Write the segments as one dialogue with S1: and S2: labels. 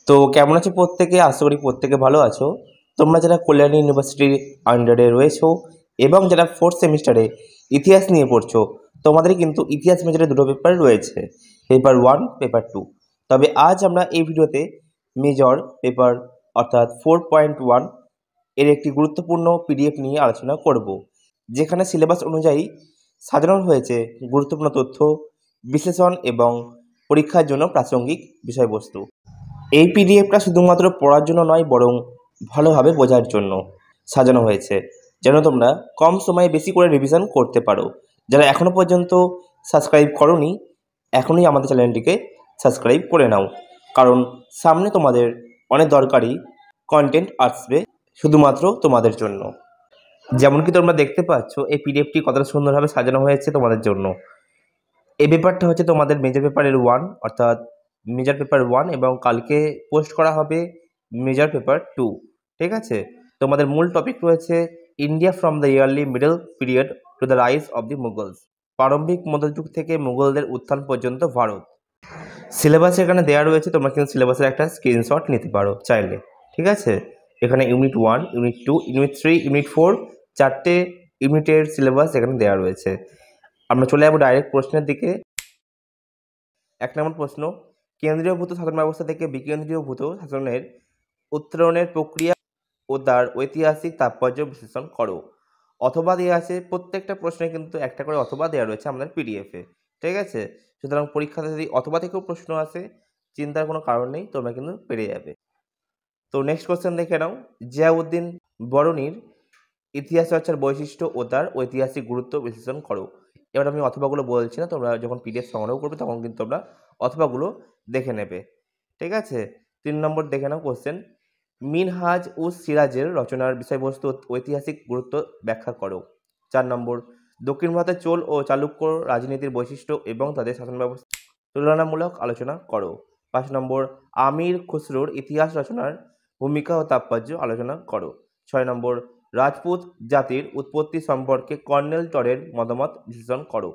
S1: তো কেমন আছো প্রত্যেকে? আশা করি প্রত্যেকে ভালো আছো। তোমরা যারা কল্যাণী ইউনিভার্সিটির আন্ডারে রয়েছো এবং যারা ফোর্থ সেমিস্টারে ইতিহাস নিয়ে পড়ছো, তোমাদের কিন্তু ইতিহাস মেজরে দুটো পেপার রয়েছে, পেপার 1, পেপার 2। তবে আজ আমরা এই ভিডিওতে মেজর পেপার অর্থাৎ 4.1 এর একটি গুরুত্বপূর্ণ পিডিএফ নিয়ে আলোচনা করব, যেখানে সিলেবাস অনুযায়ী সাজানো হয়েছে গুরুত্বপূর্ণ তথ্য, বিশ্লেষণ এবং পরীক্ষার জন্য প্রাসঙ্গিক বিষয়বস্তু। এই পিডিএফটা শুধুমাত্র পড়ার জন্য নয়, বরং ভালোভাবে বোঝার জন্য সাজানো হয়েছে, যেন তোমরা কম সময়ে বেশি করে রিভিশন করতে পারো। যারা এখনও পর্যন্ত সাবস্ক্রাইব করোনি, এখনই আমাদের চ্যানেলটিকে সাবস্ক্রাইব করে নাও, কারণ সামনে তোমাদের অনেক দরকারি কন্টেন্ট আসবে শুধুমাত্র তোমাদের জন্য। যেমন কি তোমরা দেখতে পাচ্ছ, এই পিডিএফটি কতটা সুন্দরভাবে সাজানো হয়েছে তোমাদের জন্য। এই পেপারটা হচ্ছে তোমাদের মেজর পেপারের 1, অর্থাৎ মেজর পেপার 1, এবং কালকে পোস্ট করা হবে মেজর পেপার 2। ঠিক আছে, তোমাদের মূল টপিক রয়েছে India from the yearly middle period to the rise of the Mughals, প্রারম্ভিক মধ্যযুগ থেকে মুঘলদের উত্থান পর্যন্ত ভারত। সিলেবাস এখানে দেওয়া রয়েছে, তোমরা কিন্তু সিলেবাসের একটা স্ক্রিনশট নিতে পারো চাইলে। ঠিক আছে, এখানে ইউনিট 1, ইউনিট 2, ইউনিট 3, ইউনিট 4, চারটে ইউনিটের সিলেবাস এখানে দেওয়া রয়েছে। আমরা চলে যাবো ডাইরেক্ট প্রশ্নের দিকে। 1 নম্বর প্রশ্ন, কেন্দ্রীয়ভূত শাসন ব্যবস্থা থেকে বিকেন্দ্রীয়ভূত শাসনের উত্তরণের প্রক্রিয়া ও তার ঐতিহাসিক তাৎপর্য বিশ্লেষণ করো। অথবা দেওয়া আছে, প্রত্যেকটা প্রশ্নে কিন্তু একটা করে অথবা দেওয়া রয়েছে আমাদের পিডিএফে। ঠিক আছে, সুতরাং পরীক্ষাতে যদি অথবা থেকেও প্রশ্ন আসে, চিন্তার কোনো কারণ নেই, তোমরা কিন্তু পেরে যাবে। তো নেক্সট কোশ্চেন দেখে নাও, জিয়াউদ্দিন বরণীর ইতিহাস চর্চার বৈশিষ্ট্য ও তার ঐতিহাসিক গুরুত্ব বিশ্লেষণ করো। এবার আমি অথবাগুলো বলছি না, তোমরা যখন পিডিএফ সংগ্রহ করবে তখন কিন্তু তোমরা অথবাগুলো দেখে নেবে। ঠিক আছে, 3 নম্বর দেখে নাও কোশ্চেন, মিনহাজ উস সিরাজের রচনার বিষয়বস্তু ঐতিহাসিক গুরুত্ব ব্যাখ্যা করো। 4 নম্বর, দক্ষিণ ভারতের চোল ও চালুক্য রাজনীতির বৈশিষ্ট্য এবং তাদের শাসন ব্যবস্থা তুলনামূলক আলোচনা করো। 5 নম্বর, আমির খুসরোর ইতিহাস রচনার ভূমিকা ও তাৎপর্য আলোচনা করো। 6 নম্বর, রাজপুত জাতির উৎপত্তি সম্পর্কে কর্নেল টরের মতামত বিশ্লেষণ করো।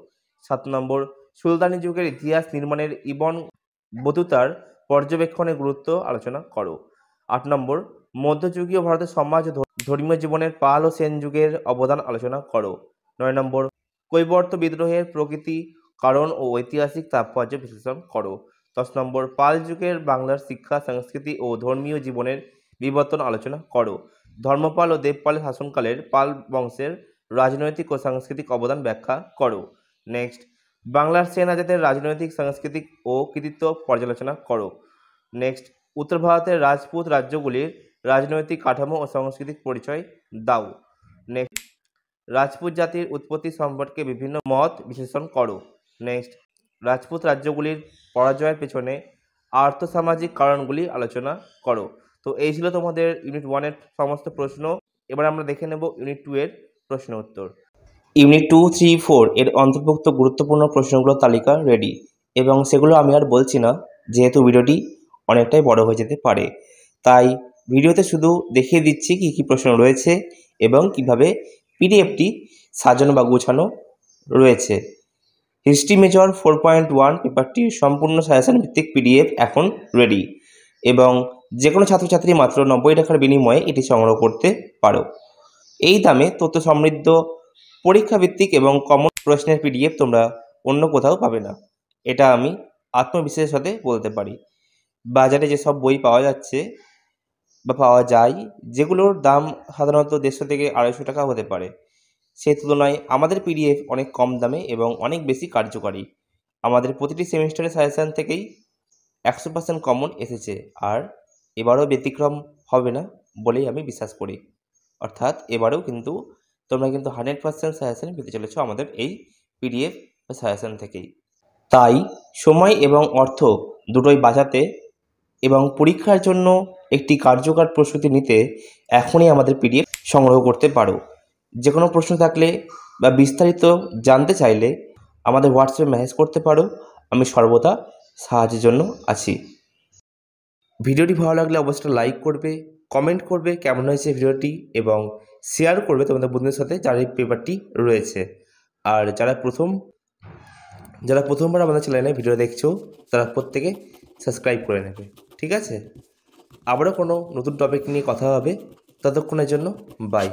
S1: 7 নম্বর, সুলতানি যুগের ইতিহাস নির্মাণের ইবন বতুতার পর্যবেক্ষণের গুরুত্ব আলোচনা করো। 8 নম্বর, মধ্যযুগীয় ভারতের সমাজ ও ধর্মীয় জীবনের পাল ও সেন যুগের অবদান আলোচনা করো। 9 নম্বর, কৈবর্ত বিদ্রোহের প্রকৃতি, কারণ ও ঐতিহাসিক তাৎপর্য বিশ্লেষণ করো। 10 নম্বর, পাল যুগের বাংলার শিক্ষা, সংস্কৃতি ও ধর্মীয় জীবনের বিবর্তন আলোচনা করো। ধর্মপাল ও দেবপালের শাসনকালের পাল বংশের রাজনৈতিক ও সাংস্কৃতিক অবদান ব্যাখ্যা করো। নেক্সট, বাংলার সেন রাজাদের রাজনৈতিক, সাংস্কৃতিক ও কৃতিত্ব পর্যালোচনা করো। নেক্সট, উত্তর ভারতের রাজপুত রাজ্যগুলির রাজনৈতিক কাঠামো ও সাংস্কৃতিক পরিচয় দাও। নেক্সট, রাজপুত জাতির উৎপত্তি সম্পর্কে বিভিন্ন মত বিশ্লেষণ করো। নেক্সট, রাজপুত রাজ্যগুলির পরাজয়ের পেছনে আর্থসামাজিক কারণগুলি আলোচনা করো। তো এই ছিল তোমাদের ইউনিট 1-এর সমস্ত প্রশ্ন। এবার আমরা দেখে নেব ইউনিট 2-এর প্রশ্ন উত্তর। ইউনিট 2, 3, 4 এর অন্তর্ভুক্ত গুরুত্বপূর্ণ প্রশ্নগুলোর তালিকা রেডি, এবং সেগুলো আমি আর বলছি না, যেহেতু ভিডিওটি অনেকটাই বড় হয়ে যেতে পারে। তাই ভিডিওতে শুধু দেখিয়ে দিচ্ছি কী কী প্রশ্ন রয়েছে এবং কিভাবে পিডিএফটি সাজানো বা গোছানো রয়েছে। হিস্ট্রি মেজর 4.1 পেপারটির সম্পূর্ণ সাজেশন ভিত্তিক পিডিএফ এখন রেডি, এবং যে কোনো ছাত্রছাত্রী মাত্র 90 টাকার বিনিময়ে এটি সংগ্রহ করতে পারো। এই দামে তথ্য সমৃদ্ধ, পরীক্ষাভিত্তিক এবং কমন প্রশ্নের পিডিএফ তোমরা অন্য কোথাও পাবে না, এটা আমি আত্মবিশ্বাসের সাথে বলতে পারি। বাজারে যেসব বই পাওয়া যাচ্ছে বা পাওয়া যায়, যেগুলোর দাম সাধারণত 150 থেকে 250 টাকা হতে পারে, সেই তুলনায় আমাদের পিডিএফ অনেক কম দামে এবং অনেক বেশি কার্যকারী। আমাদের প্রতিটি সেমিস্টারের সাজেশান থেকেই 100% কমন এসেছে, আর এবারও ব্যতিক্রম হবে না বলেই আমি বিশ্বাস করি। অর্থাৎ এবারেও কিন্তু তোমরা কিন্তু 100% সাজেশান পেতে চলেছ আমাদের এই পিডিএফ বা সাজেশান থেকেই। তাই সময় এবং অর্থ দুটোই বাঁচাতে এবং পরীক্ষার জন্য একটি কার্যকর প্রস্তুতি নিতে এখনই আমাদের পিডিএফ সংগ্রহ করতে পারো। যে কোনো প্রশ্ন থাকলে বা বিস্তারিত জানতে চাইলে আমাদের হোয়াটসঅ্যাপে মেসেজ করতে পারো, আমি সর্বদা সাহায্যের জন্য আছি। ভিডিওটি ভালো লাগলে অবশ্যই লাইক করবে, কমেন্ট করবে কেমন হয়েছে ভিডিওটি, এবং শেয়ার করবে তোমাদের বন্ধুদের সাথে যার এই পেপারটি রয়েছে। আর যারা প্রথমবার আমাদের চ্যানেলে ভিডিও দেখছো, তারা প্রত্যেকে সাবস্ক্রাইব করে নেবে। ঠিক আছে, আবারও কোনো নতুন টপিক নিয়ে কথা হবে। ততক্ষণের জন্য বাই।